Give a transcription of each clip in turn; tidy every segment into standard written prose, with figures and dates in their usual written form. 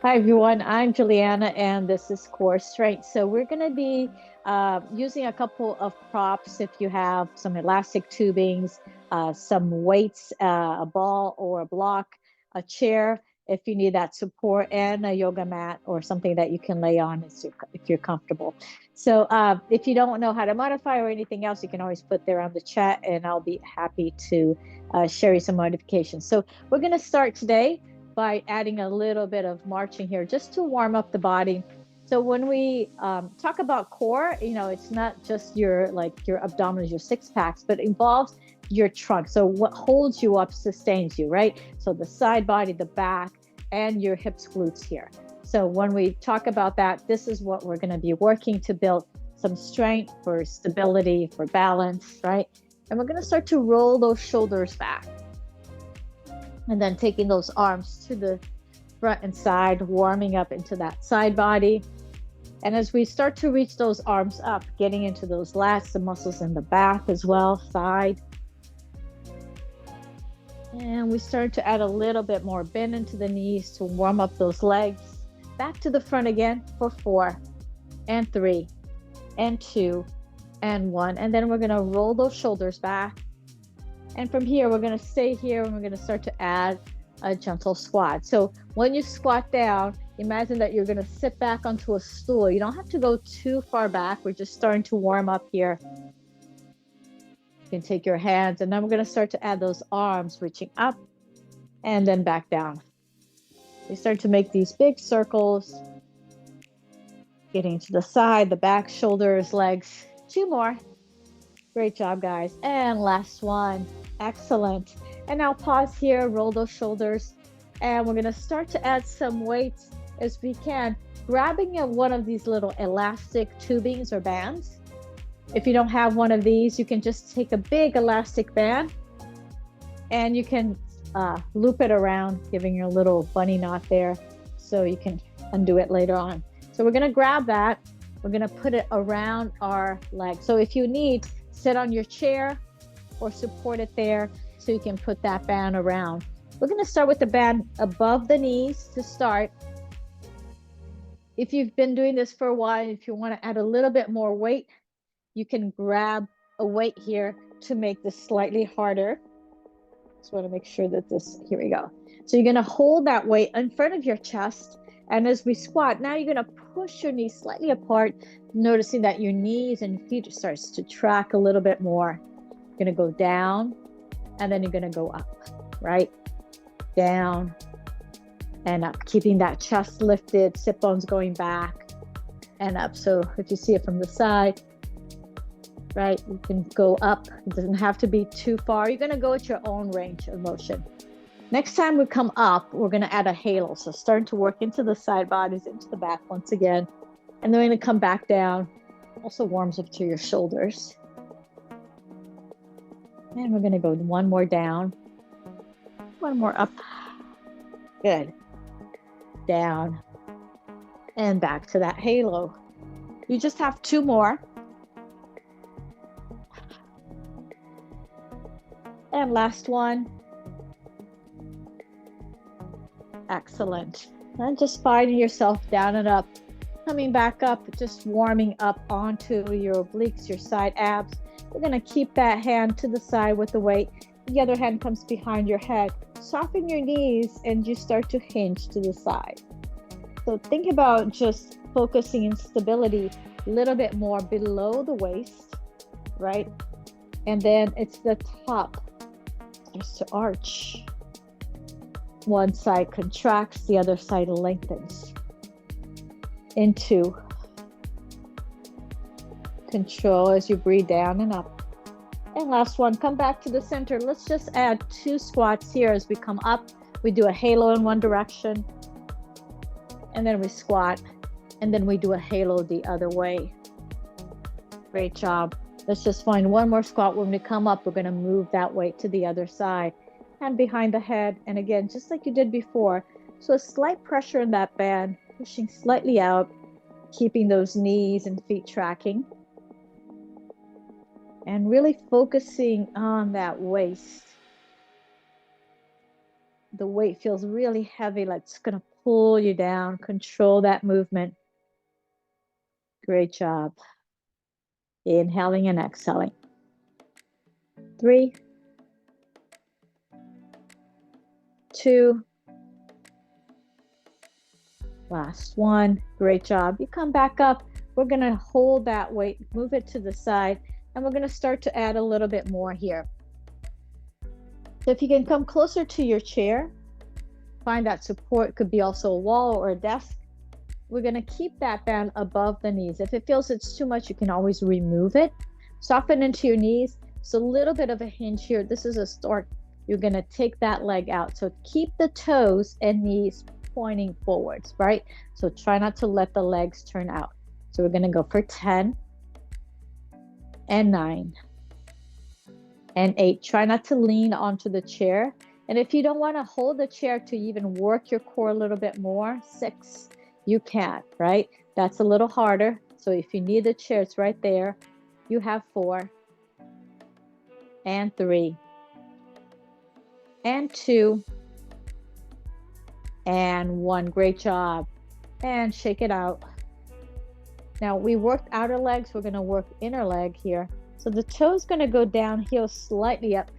Hi everyone, I'm Juliana and this is Core Strength. So we're going to be using a couple of props if you have some elastic tubings, some weights, a ball or a block, a chair if you need that support, and a yoga mat or something that you can lay on if you're comfortable. So if you don't know how to modify or anything else, you can always put there on the chat and I'll be happy to share you some modifications. So we're going to start today by adding a little bit of marching here just to warm up the body. So when we talk about core, it's not just your abdominals, your six packs, but it involves your trunk. So what holds you up sustains you, right? So the side body, the back, and your hips, glutes here. So when we talk about that, this is what we're going to be working to build some strength for stability, for balance, right? And we're going to start to roll those shoulders back and then taking those arms to the front and side, warming up into that side body. And as we start to reach those arms up, getting into those lats, the muscles in the back as well, side. And we start to add a little bit more bend into the knees to warm up those legs. Back to the front again for 4 and 3 and 2 and 1. And then we're going to roll those shoulders back. And from here, we're going to stay here and we're going to start to add a gentle squat. So when you squat down, imagine that you're going to sit back onto a stool. You don't have to go too far back. We're just starting to warm up here. You can take your hands and then we're going to start to add those arms reaching up and then back down. We start to make these big circles, getting to the side, the back, shoulders, legs. 2 more. Great job, guys. And last one. Excellent. And now pause here, roll those shoulders. And we're going to start to add some weights as we can, grabbing one of these little elastic tubings or bands. If you don't have one of these, you can just take a big elastic band and you can loop it around, giving you a little bunny knot there so you can undo it later on. So we're going to grab that. We're going to put it around our leg. So if you need, sit on your chair or support it there so you can put that band around. We're going to start with the band above the knees to start. If you've been doing this for a while, if you want to add a little bit more weight, you can grab a weight here to make this slightly harder. Just want to make sure that here we go. So you're going to hold that weight in front of your chest. And as we squat, now you're going to push your knees slightly apart, noticing that your knees and feet starts to track a little bit more. You're going to go down and then you're going to go up, right? Down and up, keeping that chest lifted, sit bones going back and up. So if you see it from the side, right, you can go up. It doesn't have to be too far. You're going to go at your own range of motion. Next time we come up, we're going to add a halo. So starting to work into the side bodies, into the back once again. And then we're going to come back down. Also warms up to your shoulders. And we're going to go one more down. One more up. Good. Down. And back to that halo. You just have 2 more. And last one. Excellent. And just finding yourself down and up, coming back up, just warming up onto your obliques, your side abs. We're going to keep that hand to the side with the weight. The other hand comes behind your head. Soften your knees and you start to hinge to the side. So think about just focusing in stability a little bit more below the waist, right? And then it's the top just to arch. One side contracts, the other side lengthens. Into control as you breathe down and up. And last one, come back to the center. Let's just add 2 squats here as we come up. We do a halo in one direction, and then we squat, and then we do a halo the other way. Great job. Let's just find one more squat. When we come up, we're going to move that weight to the other side. Hand behind the head. And again, just like you did before. So a slight pressure in that band, pushing slightly out, keeping those knees and feet tracking. And really focusing on that waist. the weight feels really heavy, like it's going to pull you down. Control that movement. Great job. Inhaling and exhaling. 3, 2, last one. Great job. You come back up. We're going to hold that weight, move it to the side, and we're going to start to add a little bit more here. So if you can come closer to your chair, find that support. Could be also a wall or a desk. We're going to keep that band above the knees. If it feels it's too much, you can always remove it. Soften into your knees. It's a little bit of a hinge here. This is a start. You're going to take that leg out. So keep the toes and knees pointing forwards, right? So try not to let the legs turn out. So we're going to go for 10 and 9 and 8. Try not to lean onto the chair. And if you don't want to hold the chair to even work your core a little bit more, 6, you can, right? That's a little harder. So if you need the chair, it's right there. You have 4 and 3 and 2 and 1. Great job. And shake it out. Now we worked outer legs. We're going to work inner leg here. So the toe is going to go down, heel slightly up,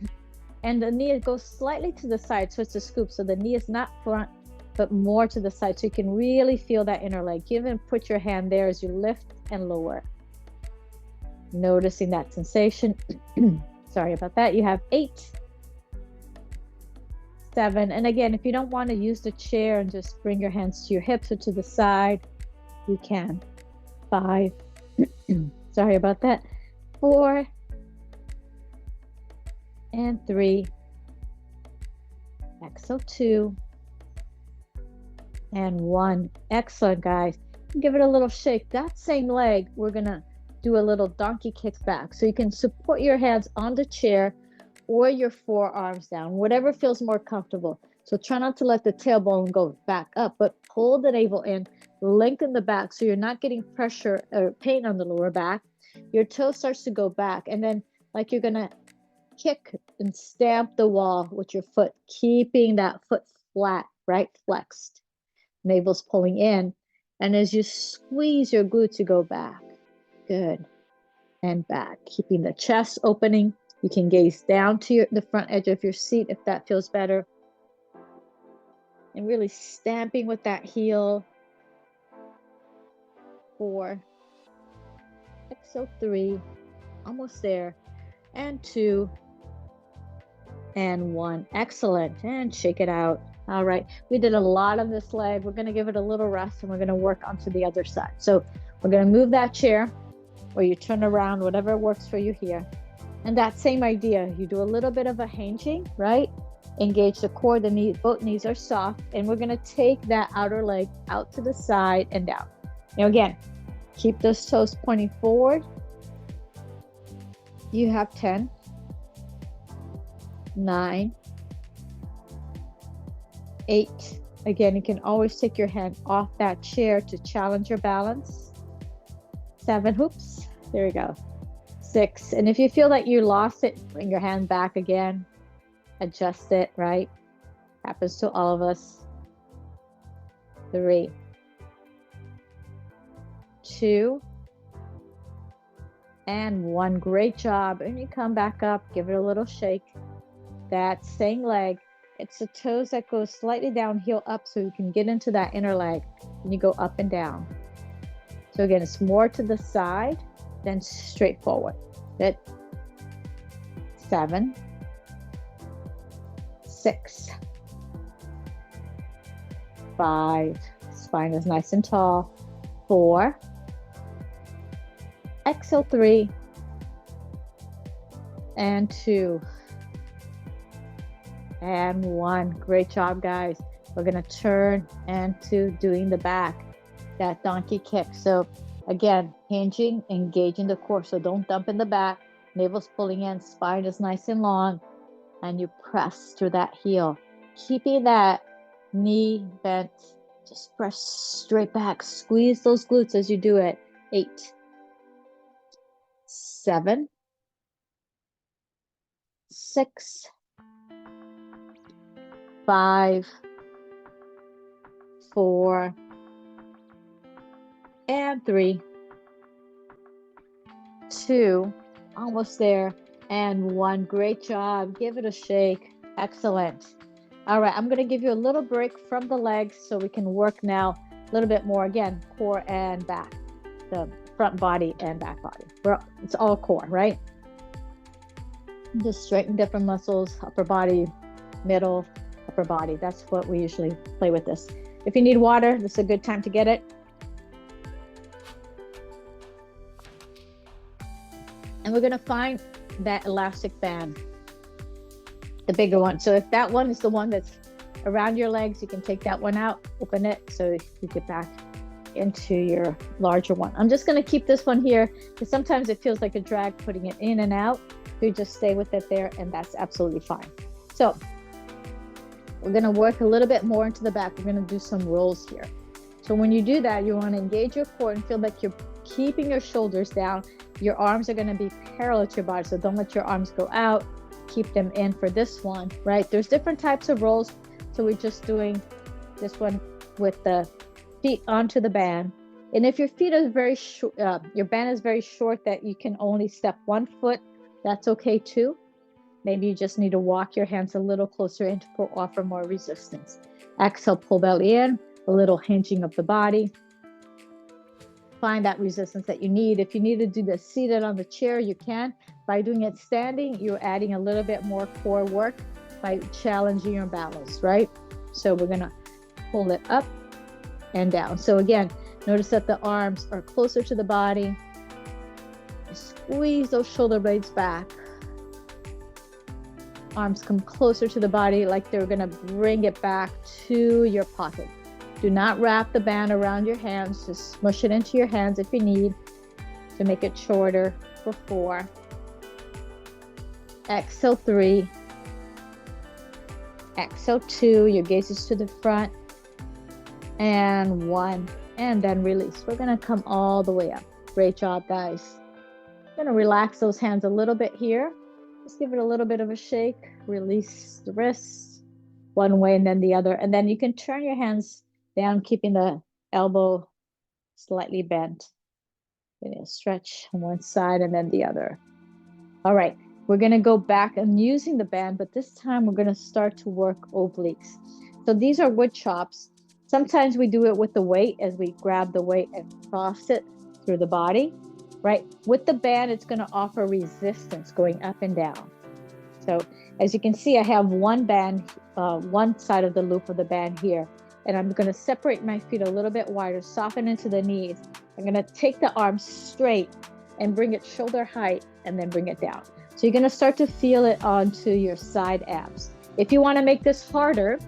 and the knee goes slightly to the side. So it's a scoop. So the knee is not front, but more to the side. So you can really feel that inner leg. You even put your hand there as you lift and lower. Noticing that sensation. Sorry about that. You have 8, 7. And again, if you don't want to use the chair and just bring your hands to your hips or to the side, you can. 5. Sorry about that. 4 and 3. Exhale 2 and 1. Excellent, guys. Give it a little shake. That same leg, we're going to do a little donkey kick back. So you can support your hands on the chair or your forearms down, whatever feels more comfortable. So try not to let the tailbone go back up, but pull the navel in, lengthen the back so you're not getting pressure or pain on the lower back. Your toe starts to go back, and then like you're going to kick and stamp the wall with your foot, keeping that foot flat, right? Flexed. Navel's pulling in. And as you squeeze your glutes, you go back. Good. And back. Keeping the chest opening. You can gaze down to the front edge of your seat if that feels better. And really stamping with that heel. 4. Exhale 3. Almost there. And 2. And 1. Excellent. And shake it out. All right. We did a lot on this leg. We're going to give it a little rest, and we're going to work onto the other side. So we're going to move that chair, or you turn around, whatever works for you here. And that same idea, you do a little bit of a hinging, right? Engage the core, the knee, both knees are soft, and we're going to take that outer leg out to the side and down. Now again, keep those toes pointing forward. You have 10, 9, 8. Again, you can always take your hand off that chair to challenge your balance. 7, oops, there we go. 6, and if you feel that you lost it, bring your hand back again, adjust it, right? Happens to all of us. 3, 2, and 1. Great job. And you come back up, give it a little shake. That same leg, it's the toes that go slightly down, heel up, so you can get into that inner leg, and you go up and down. So again, it's more to the side than straight forward. Good. 7, 6, 5. Spine is nice and tall. 4. Exhale 3. And 2. And 1. Great job, guys. We're going to turn into doing the back, that donkey kick. So again, hinging, engaging the core. So don't dump in the back. Navel's pulling in, spine is nice and long, and you press through that heel, keeping that knee bent. Just press straight back. Squeeze those glutes as you do it. 8, 7, 6, 5, 4, and 3, 2, almost there, and 1. Great job. Give it a shake. Excellent. All right, I'm going to give you a little break from the legs so we can work now a little bit more. Again, core and back, the front body and back body. It's all core, right? Just straighten different muscles, upper body, middle, upper body. That's what we usually play with this. If you need water, this is a good time to get it. And we're going to find that elastic band, the bigger one. So if that one is the one that's around your legs, you can take that one out, open it, so you get back into your larger one. I'm just going to keep this one here because sometimes it feels like a drag putting it in and out. You just stay with it there, and that's absolutely fine. So we're going to work a little bit more into the back. We're going to do some rolls here. So when you do that, you want to engage your core and feel like you're keeping your shoulders down. Your arms are going to be parallel to your body, so don't let your arms go out. Keep them in for this one, right? There's different types of rolls, so we're just doing this one with the feet onto the band. And if your feet are very short, your band is very short that you can only step 1 foot, that's okay too. Maybe you just need to walk your hands a little closer in to offer more resistance. Exhale, pull belly in, a little hinging of the body. Find that resistance that you need. If you need to do this seated on the chair, you can. By doing it standing, you're adding a little bit more core work by challenging your balance, right? So we're gonna pull it up and down. So again, notice that the arms are closer to the body. Squeeze those shoulder blades back. Arms come closer to the body like they're gonna bring it back to your pocket. Do not wrap the band around your hands. Just smush it into your hands if you need to make it shorter for 4. Exhale 3. Exhale 2. Your gaze is to the front. And 1. And then release. We're going to come all the way up. Great job, guys. I'm going to relax those hands a little bit here. Just give it a little bit of a shake. Release the wrists one way and then the other. And then you can turn your hands down, keeping the elbow slightly bent. Stretch on one side and then the other. All right, we're going to go back and using the band, but this time we're going to start to work obliques. So these are wood chops. Sometimes we do it with the weight as we grab the weight and cross it through the body, right? With the band, it's going to offer resistance going up and down. So as you can see, I have one band, one side of the loop of the band here. And I'm going to separate my feet a little bit wider, soften into the knees. I'm going to take the arms straight and bring it shoulder height and then bring it down. So you're going to start to feel it onto your side abs. If you want to make this harder,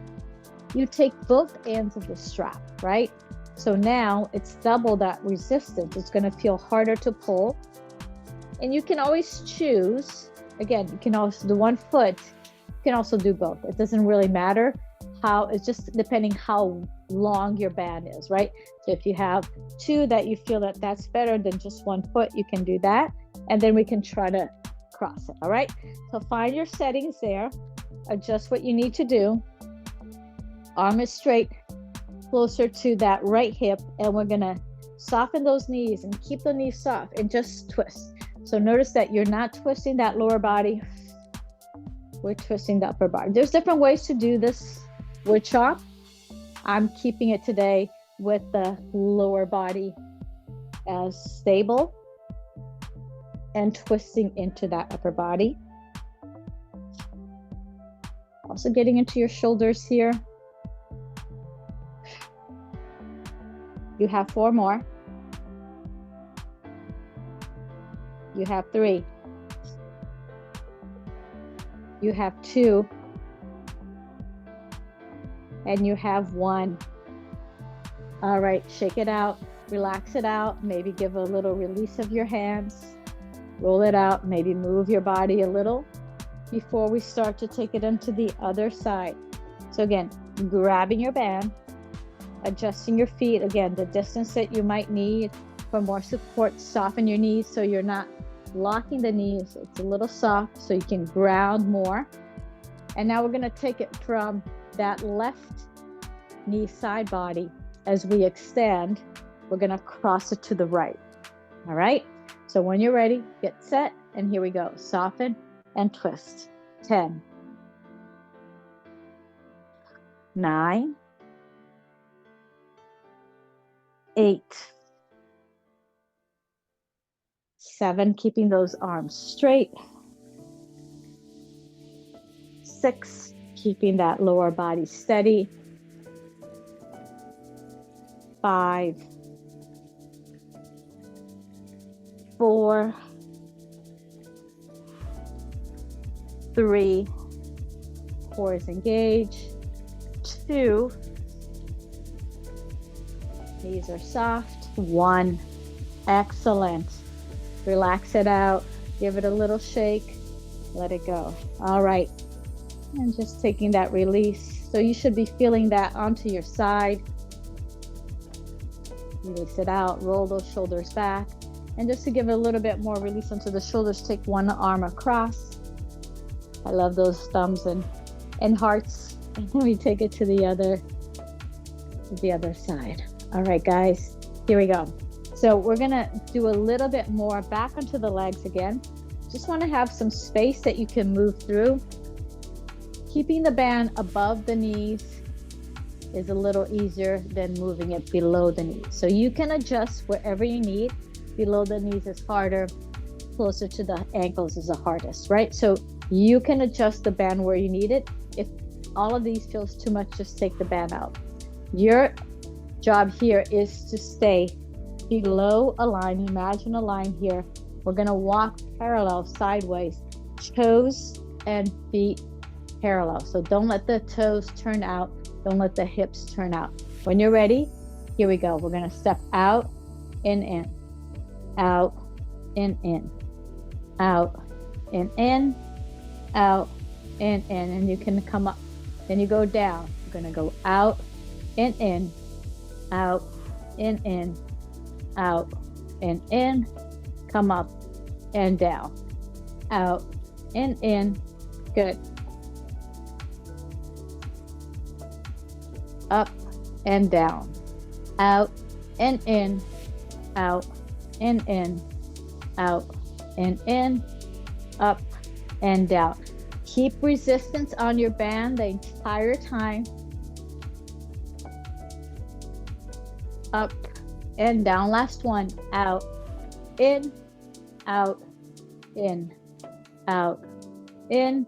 you take both ends of the strap, right? So now it's double that resistance. It's going to feel harder to pull. And you can always choose, again, you can also do 1 foot. You can also do both. It doesn't really matter. It's just depending how long your band is, right? So if you have 2 that you feel that that's better than just 1 foot, you can do that. And then we can try to cross it, all right? So find your settings there. Adjust what you need to do. Arm is straight, closer to that right hip. And we're gonna soften those knees and keep the knees soft and just twist. So notice that you're not twisting that lower body. We're twisting the upper body. There's different ways to do this wood chop. I'm keeping it today with the lower body as stable and twisting into that upper body. Also getting into your shoulders here. You have 4 more. You have 3. You have 2. And you have 1. All right, shake it out, relax it out, maybe give a little release of your hands, roll it out, maybe move your body a little before we start to take it into the other side. So again, grabbing your band, adjusting your feet, again, the distance that you might need for more support, soften your knees so you're not locking the knees. It's a little soft so you can ground more. And now we're gonna take it from that left knee side body. As we extend, we're going to cross it to the right. All right. So when you're ready, get set. And here we go. Soften and twist. 10, 9, 8, 7, keeping those arms straight. 6, keeping that lower body steady. 5, 4, 3, core is engaged. 2, knees are soft. 1, excellent. Relax it out. Give it a little shake. Let it go. All right. And just taking that release. So you should be feeling that onto your side. Release it out. Roll those shoulders back. And just to give it a little bit more release onto the shoulders, take one arm across. I love those thumbs and hearts. And then we take it to the other side. All right, guys, here we go. So we're gonna do a little bit more back onto the legs again. Just wanna have some space that you can move through. Keeping the band above the knees is a little easier than moving it below the knees. So you can adjust wherever you need. Below the knees is harder, closer to the ankles is the hardest, right? So you can adjust the band where you need it. If all of these feels too much, just take the band out. Your job here is to stay below a line. Imagine a line here. We're gonna walk parallel sideways, toes and feet parallel. So don't let the toes turn out. Don't let the hips turn out. When you're ready, here we go. We're gonna step out and in, out and in, out and in, out and in. And you can come up. Then you go down. You're gonna go out and in, out and in, out and in, come up and down, out and in. Good. Up and down, out and in, out and in, out and in, up and down. Keep resistance on your band the entire time. Up and down. Last one. Out, in, out, in, out, in,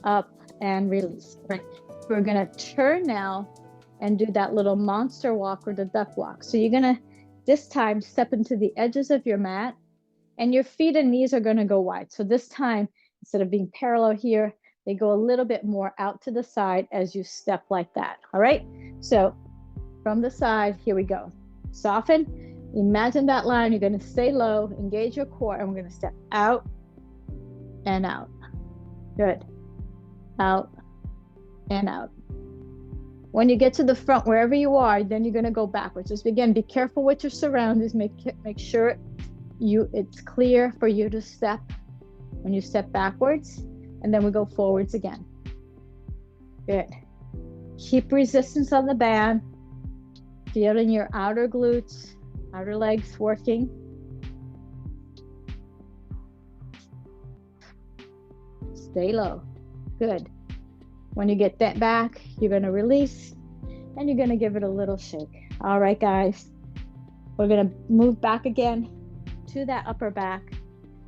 up, and release. Right. We're going to turn now and do that little monster walk or the duck walk. So you're going to, this time, step into the edges of your mat, and your feet and knees are going to go wide. So this time, instead of being parallel here, they go a little bit more out to the side as you step like that. All right. So from the side, here we go. Soften. Imagine that line. You're going to stay low, engage your core, and we're going to step out and out. Good. Out and out. When you get to the front, wherever you are, then you're going to go backwards. Just again, be careful with your surroundings. Make sure it's clear for you to step when you step backwards, and then we go forwards again. Good. Keep resistance on the band. Feeling your outer glutes, outer legs working. Stay low. Good. When you get that back, you're going to release and you're going to give it a little shake. All right, guys. We're going to move back again to that upper back.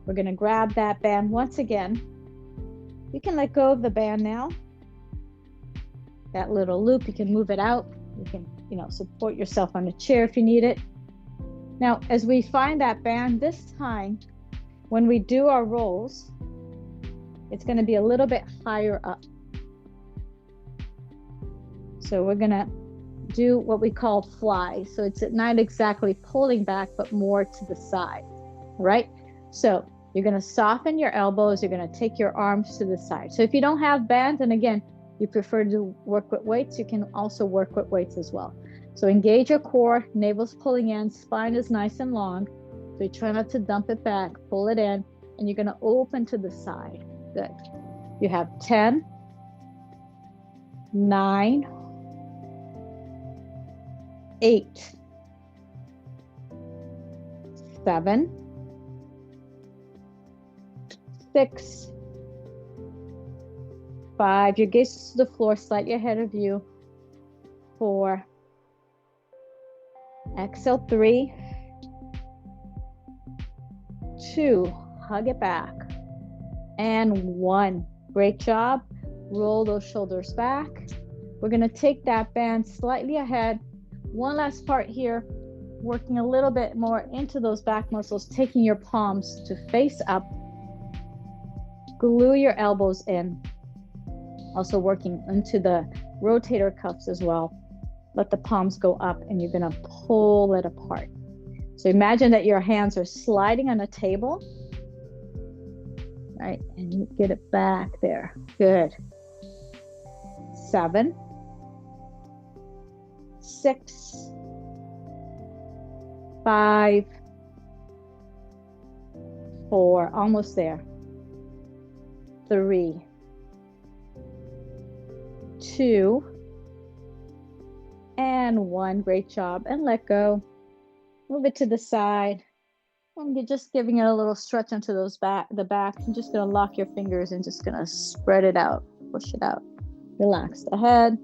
We're going to grab that band once again. You can let go of the band now. That little loop, you can move it out. You can, support yourself on a chair if you need it. Now, as we find that band this time, when we do our rolls, it's going to be a little bit higher up. So we're going to do what we call fly. So it's not exactly pulling back, but more to the side, right? So you're going to soften your elbows. You're going to take your arms to the side. So if you don't have bands, and again, you prefer to work with weights, you can also work with weights as well. So engage your core, navel's pulling in, spine is nice and long. So you try not to dump it back, pull it in, and you're going to open to the side. Good. You have 10, 9, 8, 7, 6, 5. Your gaze is to the floor, slightly ahead of you. 4. Exhale, 3, 2. Hug it back. And 1. Great job. Roll those shoulders back. We're going to take that band slightly ahead. One last part here, working a little bit more into those back muscles, taking your palms to face up. Glue your elbows in. Also working into the rotator cuffs as well. Let the palms go up and you're going to pull it apart. So imagine that your hands are sliding on a table. Right, and you get it back there. Good. 7, 6, 5, 4, almost there. 3, 2, and 1. Great job. And let go. Move it to the side. And you're just giving it a little stretch onto the back. I'm just going to lock your fingers and just going to spread it out, push it out. Relax the head.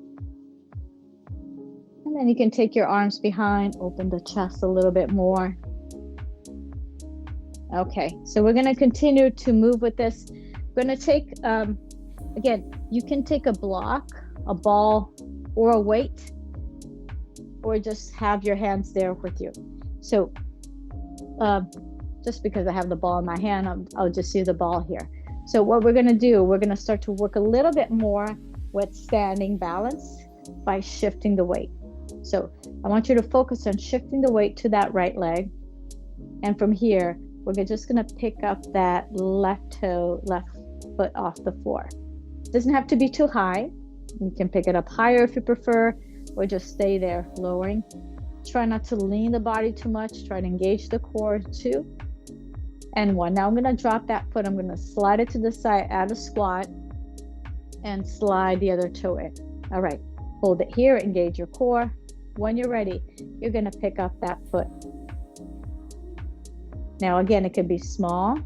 And then you can take your arms behind, open the chest a little bit more. Okay, so we're going to continue to move with this. We're going to take, again, you can take a block, a ball, or a weight, or just have your hands there with you. So, just because I have the ball in my hand, I'll just use the ball here. So what we're going to do, we're going to start to work a little bit more with standing balance by shifting the weight. So I want you to focus on shifting the weight to that right leg. And from here, we're just going to pick up that left foot off the floor. It doesn't have to be too high. You can pick it up higher if you prefer, or just stay there, lowering. Try not to lean the body too much. Try to engage the core. 2 and 1. Now I'm going to drop that foot. I'm going to slide it to the side, add a squat, and slide the other toe in. All right. Hold it here. Engage your core. When you're ready, you're going to pick up that foot. Now, again, it could be small.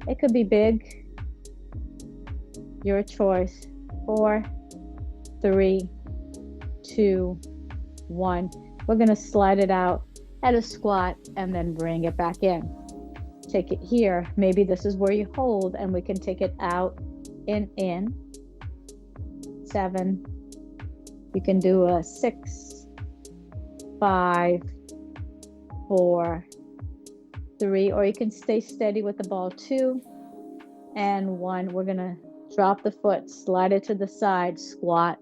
It could be big. Your choice. 4, 3, 2, 1. We're going to slide it out at a squat and then bring it back in. Take it here. Maybe this is where you hold, and we can take it out and in. 7. You can do a 6, 5, 4, 3, or you can stay steady with the ball. 2 and 1. We're going to drop the foot, slide it to the side, squat,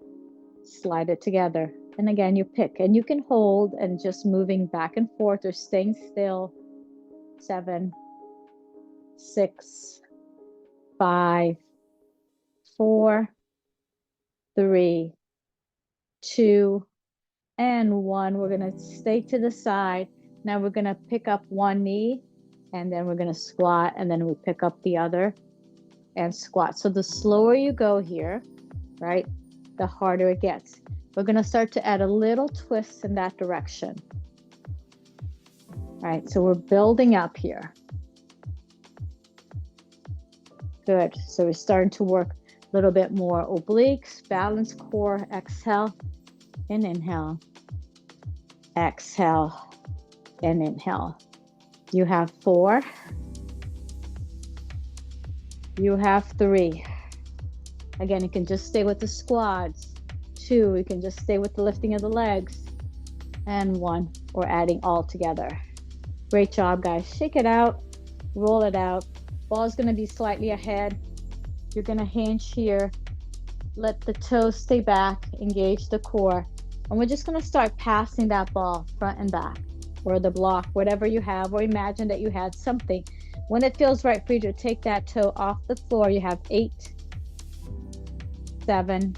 slide it together. And again, you pick, and you can hold and just moving back and forth or staying still. 7, 6, 5, 4, 3, 2, and 1. We're going to stay to the side. Now we're going to pick up one knee, and then we're going to squat, and then we pick up the other and squat. So the slower you go here, right, the harder it gets. We're going to start to add a little twist in that direction. All right, so we're building up here. Good. So we're starting to work a little bit more obliques, balance core. Exhale and inhale. Exhale and inhale. You have 4. You have 3. Again, you can just stay with the squats. 2, you can just stay with the lifting of the legs. And 1, we're adding all together. Great job, guys. Shake it out, roll it out. Ball is going to be slightly ahead. You're going to hinge here. Let the toes stay back, engage the core. And we're just going to start passing that ball front and back, or the block, whatever you have, or imagine that you had something. When it feels right for you to take that toe off the floor, you have 8, 7,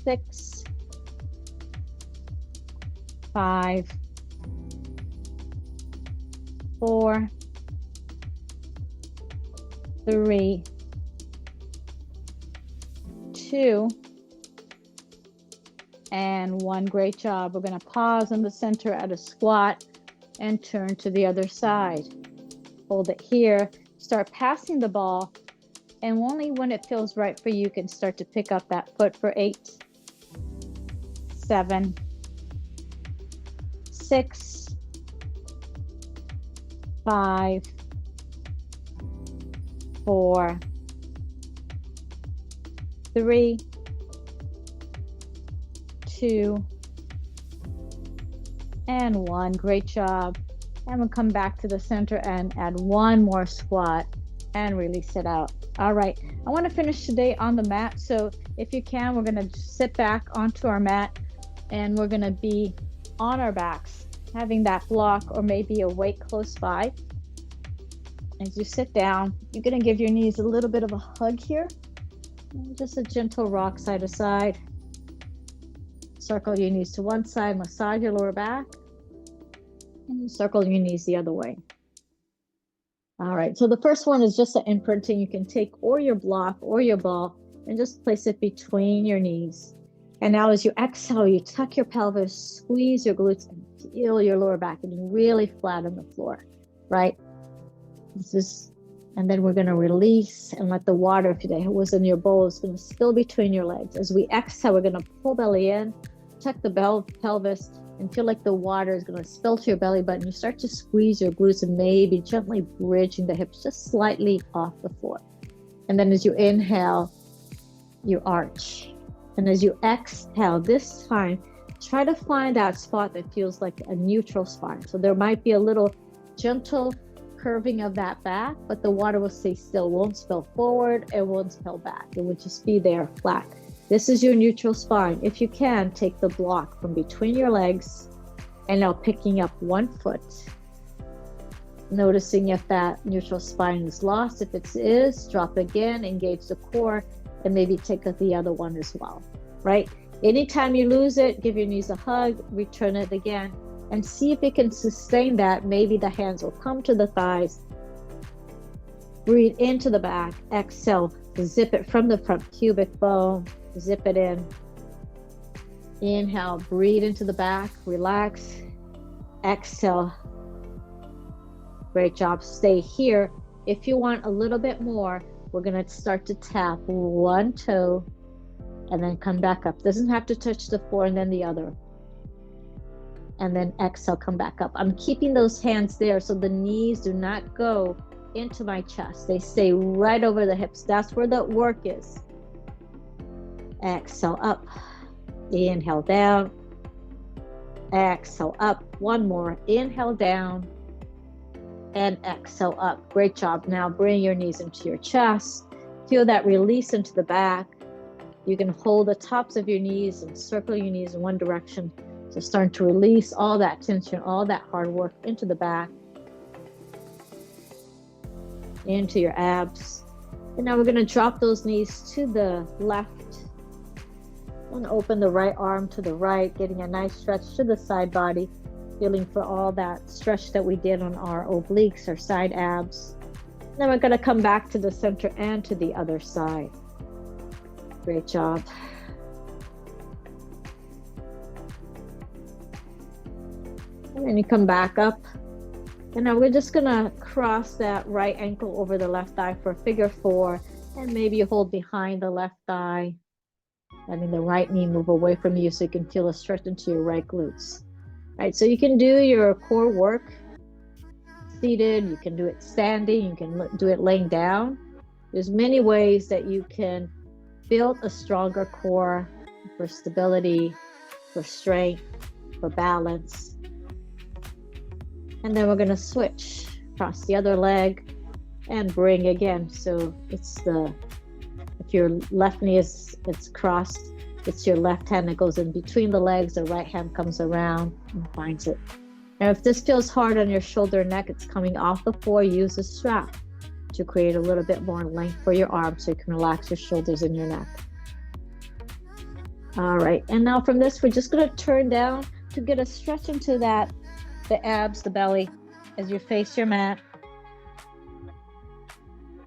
6, 5, 4, 3, 2, and 1. Great job. We're going to pause in the center at a squat and turn to the other side. Hold it here. Start passing the ball, and only when it feels right for you, you can start to pick up that foot for 8, 7, 6, 5, 4, 3, 2, and 1. Great job. And we'll come back to the center and add 1 more squat and release it out. All right, I want to finish today on the mat. So if you can, we're going to sit back onto our mat and we're going to be on our backs, having that block or maybe a weight close by. As you sit down, you're going to give your knees a little bit of a hug here. Just a gentle rock side to side. Circle your knees to one side, massage your lower back, and circle your knees the other way. All right, so the first one is just an imprinting. You can take or your block or your ball and just place it between your knees. And now as you exhale, you tuck your pelvis, squeeze your glutes, and feel your lower back and really flatten the floor, right? And then we're going to release and let the water, if it was in your bowl, is going to spill between your legs. As we exhale, we're going to pull belly in, tuck the pelvis, and feel like the water is going to spill to your belly button. You start to squeeze your glutes and maybe gently bridging the hips just slightly off the floor. And then as you inhale, you arch. And as you exhale, this time, try to find that spot that feels like a neutral spine. So there might be a little gentle curving of that back, but the water will stay still. It won't spill forward, it won't spill back. It will just be there flat. This is your neutral spine. If you can, take the block from between your legs and now picking up 1 foot. Noticing if that neutral spine is lost. If it is, drop again, engage the core, and maybe take the other one as well, right? Anytime you lose it, give your knees a hug, return it again, and see if you can sustain that. Maybe the hands will come to the thighs. Breathe into the back. Exhale, zip it from the front pubic bone. Zip it in. Inhale, breathe into the back. Relax. Exhale. Great job. Stay here. If you want a little bit more, we're going to start to tap 1 toe and then come back up. Doesn't have to touch the floor, and then the other. And then exhale, come back up. I'm keeping those hands there so the knees do not go into my chest. They stay right over the hips. That's where the work is. Exhale up. Inhale down. Exhale up. 1 more. Inhale down. And exhale up. Great job. Now bring your knees into your chest. Feel that release into the back. You can hold the tops of your knees and circle your knees in one direction. So starting to release all that tension, all that hard work into the back, into your abs. And now we're going to drop those knees to the left and open the right arm to the right, getting a nice stretch to the side body, feeling for all that stretch that we did on our obliques, our side abs. Then we're going to come back to the center and to the other side. Great job. And then you come back up. And now we're just gonna cross that right ankle over the left thigh for figure 4. And maybe you hold behind the left thigh, letting the right knee move away from you so you can feel a stretch into your right glutes. All right, so you can do your core work seated, you can do it standing, you can do it laying down. There's many ways that you can build a stronger core for stability, for strength, for balance. And then we're going to switch across the other leg and bring again. So it's if your left knee is crossed, it's your left hand that goes in between the legs, the right hand comes around and finds it. Now if this feels hard on your shoulder and neck, it's coming off the floor, use a strap to create a little bit more length for your arms so you can relax your shoulders and your neck. All right, and now from this, we're just going to turn down to get a stretch into the abs, the belly, as you face your mat.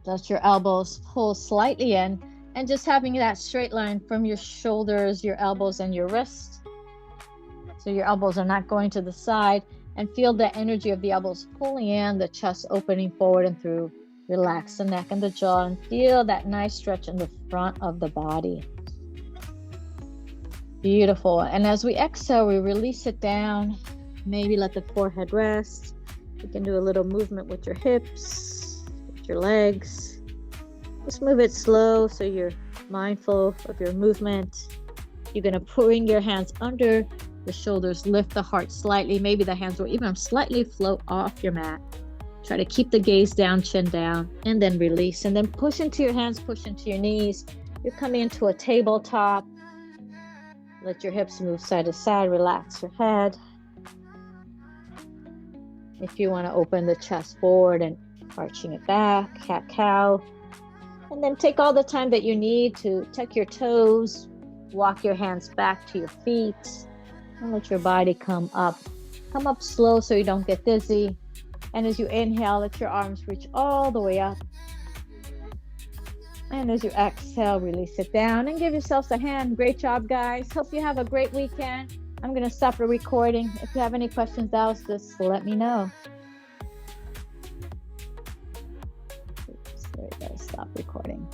Adjust your elbows, pull slightly in, And just having that straight line from your shoulders, your elbows, and your wrists. So your elbows are not going to the side, and feel the energy of the elbows pulling in, the chest opening forward and through. Relax the neck and the jaw and feel that nice stretch in the front of the body. Beautiful. And as we exhale, we release it down. Maybe let the forehead rest. You can do a little movement with your hips, with your legs. Just move it slow so you're mindful of your movement. You're going to bring your hands under the shoulders, lift the heart slightly. Maybe the hands will even slightly float off your mat. Try to keep the gaze down, chin down, and then release. And then push into your hands, push into your knees. You're coming into a tabletop. Let your hips move side to side. Relax your head. If you want to open the chest forward and arching it back, cat-cow. And then take all the time that you need to tuck your toes, walk your hands back to your feet, and let your body come up. Come up slow so you don't get dizzy. And as you inhale, let your arms reach all the way up. And as you exhale, release it down and give yourselves a hand. Great job, guys. Hope you have a great weekend. I'm going to stop the recording. If you have any questions else, just let me know. Oops, there you go. Stop recording.